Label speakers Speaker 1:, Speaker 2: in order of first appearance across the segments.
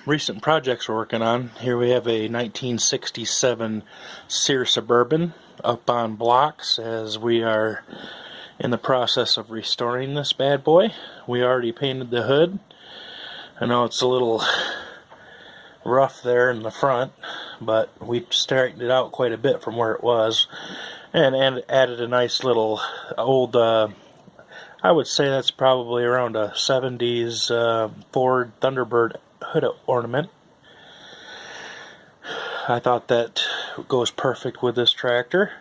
Speaker 1: Recent projects we're working on. Here we have a 1967 Sears Suburban up on blocks as we are in the process of restoring this bad boy. We already painted the hood. I know it's a little rough there in the front, but we straightened it out quite a bit from where it was and added a nice little old I would say that's probably around a 70s Ford Thunderbird hood ornament. I thought that goes perfect with this tractor,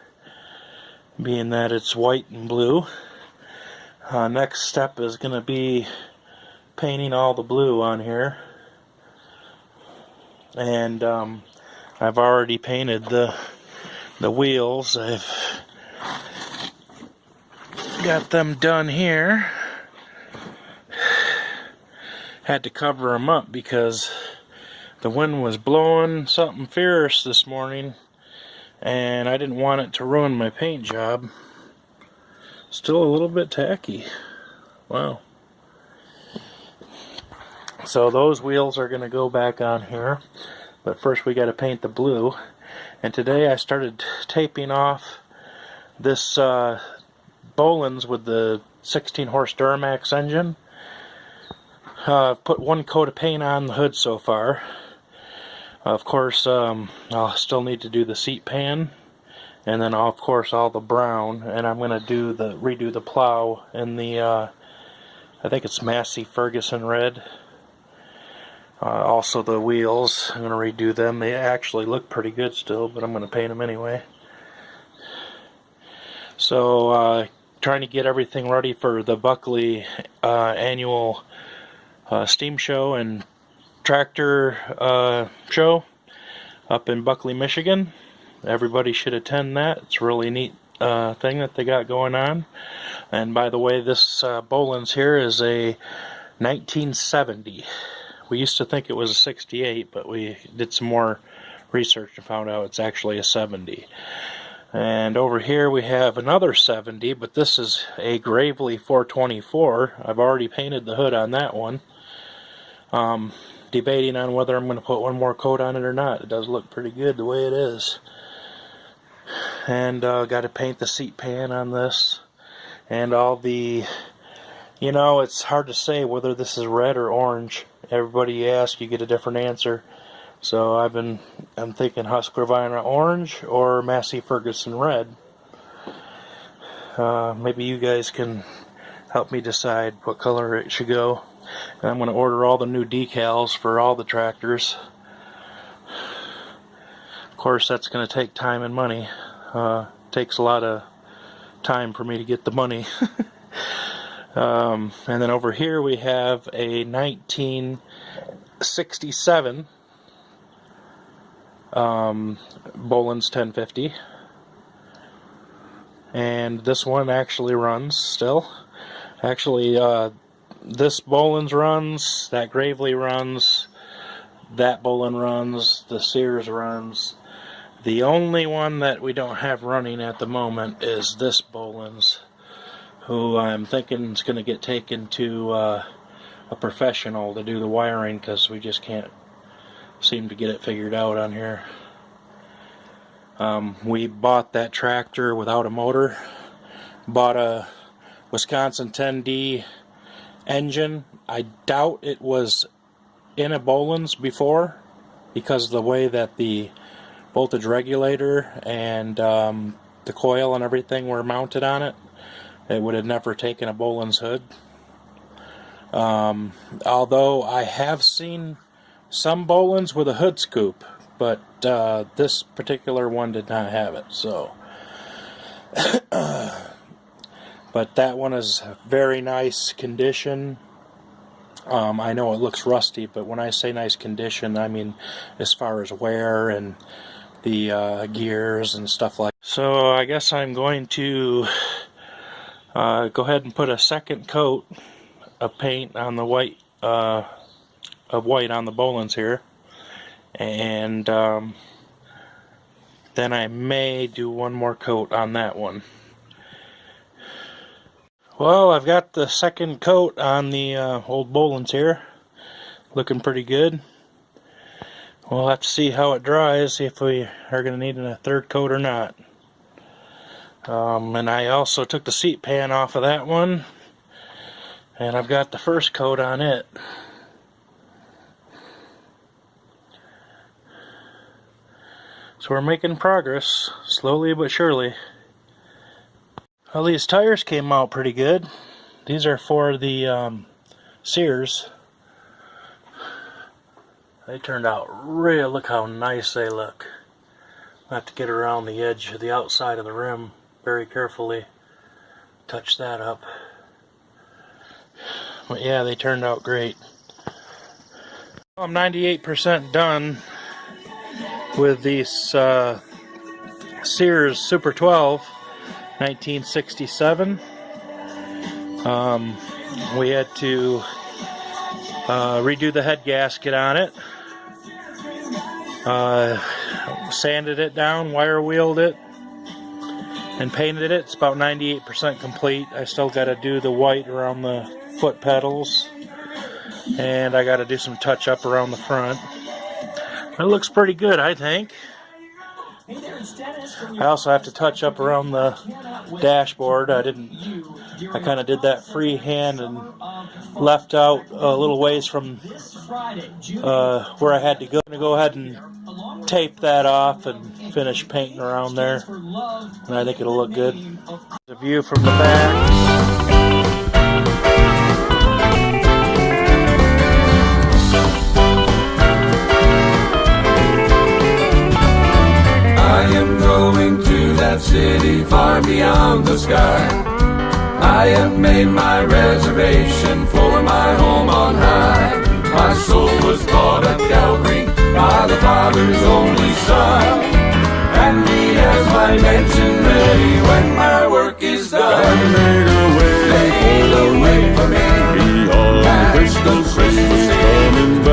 Speaker 1: being that it's white and blue. Next step is going to be painting all the blue on here. And I've already painted the wheels. I've got them done here. Had to cover them up because the wind was blowing something fierce this morning and I didn't want it to ruin my paint job. Still a little bit tacky. Wow. So those wheels are going to go back on here, but first we got to paint the blue. And today I started taping off this Bollins with the 16 horse Duramax engine. I've put one coat of paint on the hood so far. Of course, I'll still need to do the seat pan, and then of course all the brown. And I'm going to redo the plow in the I think it's Massey Ferguson red. Also the wheels, I'm going to redo them. They actually look pretty good still, but I'm going to paint them anyway. So trying to get everything ready for the Buckley annual steam show and tractor show up in Buckley, Michigan. Everybody should attend that. It's a really neat thing that they got going on. And by the way, this Bollins here is a 1970. We used to think it was a 68, but we did some more research and found out it's actually a 70. And over here we have another 70, but this is a Gravely 424. I've already painted the hood on that one. Debating on whether I'm going to put one more coat on it or not. It does look pretty good the way it is. And got to paint the seat pan on this. And all the, it's hard to say whether this is red or orange. Everybody you ask, you get a different answer. So I'm thinking Husqvarna orange or Massey Ferguson red. Maybe you guys can help me decide what color it should go. And I'm going to order all the new decals for all the tractors. Of course, that's going to take time and money. Takes a lot of time for me to get the money. And then over here we have a 1967 Bollins 1050. And this one actually runs still. Actually, this Bollins runs, that Gravely runs, that Bollin runs, the Sears runs. The only one that we don't have running at the moment is this Bollins, who I'm thinking is going to get taken to a professional to do the wiring because we just can't seem to get it figured out on here. We bought that tractor without a motor. Bought a Wisconsin 10D engine. I doubt it was in a Bollins before because of the way that the voltage regulator and the coil and everything were mounted on it. It would have never taken a Bollins hood. Although I have seen some Bollins with a hood scoop, but this particular one did not have it. So, but that one is very nice condition. I know it looks rusty, but when I say nice condition, I mean as far as wear and the gears and stuff like that. So I guess I'm going to go ahead and put a second coat of paint on the white on the Bollins here, and then I may do one more coat on that one. Well, I've got the second coat on the old Bollins here. looking pretty good. We'll have to see how it dries, see if we are going to need a third coat or not. And I also took the seat pan off of that one, and I've got the first coat on it. So we're making progress, slowly but surely. Well, these tires came out pretty good. These are for the Sears. They turned out real, look how nice they look. I have to get around the edge of the outside of the rim very carefully. Touch that up. But yeah, they turned out great. I'm 98% done with these Sears Super 12, 1967. We had to redo the head gasket on it. Sanded it down, wire wheeled it, and painted it. It's about 98% complete. I still got to do the white around the foot pedals, and I got to do some touch up around the front. It looks pretty good, I think. I also have to touch up around the dashboard. I kind of did that freehand and left out a little ways from where I had to go. I'm going to go ahead and tape that off and finish painting around there, and I think it'll look good. The view from the back.
Speaker 2: I am going to that city far beyond the sky. I have made my reservation for my home on high. My soul was bought at Calvary by the Father's only Son, and He has my mansion ready when my work is done. God made a way for me beyond Christmas coming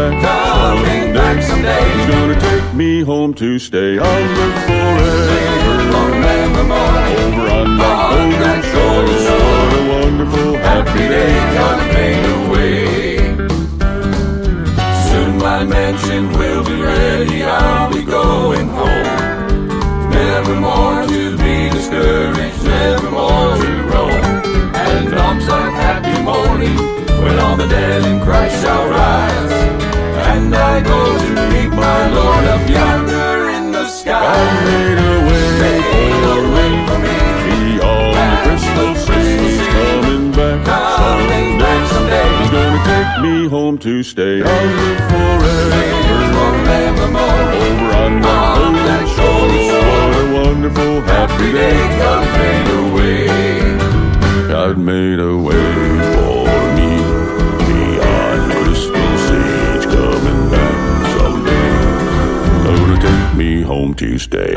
Speaker 2: back someday. He's gonna take me home to stay. I'll live forevermore over on that golden shore. What a wonderful happy day God made a way. Soon my mansion will be ready. I'll be going home. Never more to be discouraged, never more to roam. And on some happy morning, when all the dead in Christ shall rise, and I go to meet my Lord up yonder in the sky. God made a way for me beyond Christmas coming back someday. He's gonna take me home to stay. I'll live forevermore over on that shore. What a wonderful happy day God made a way. God made a way for me beyond Christmas age coming back someday. Gonna take me home to stay.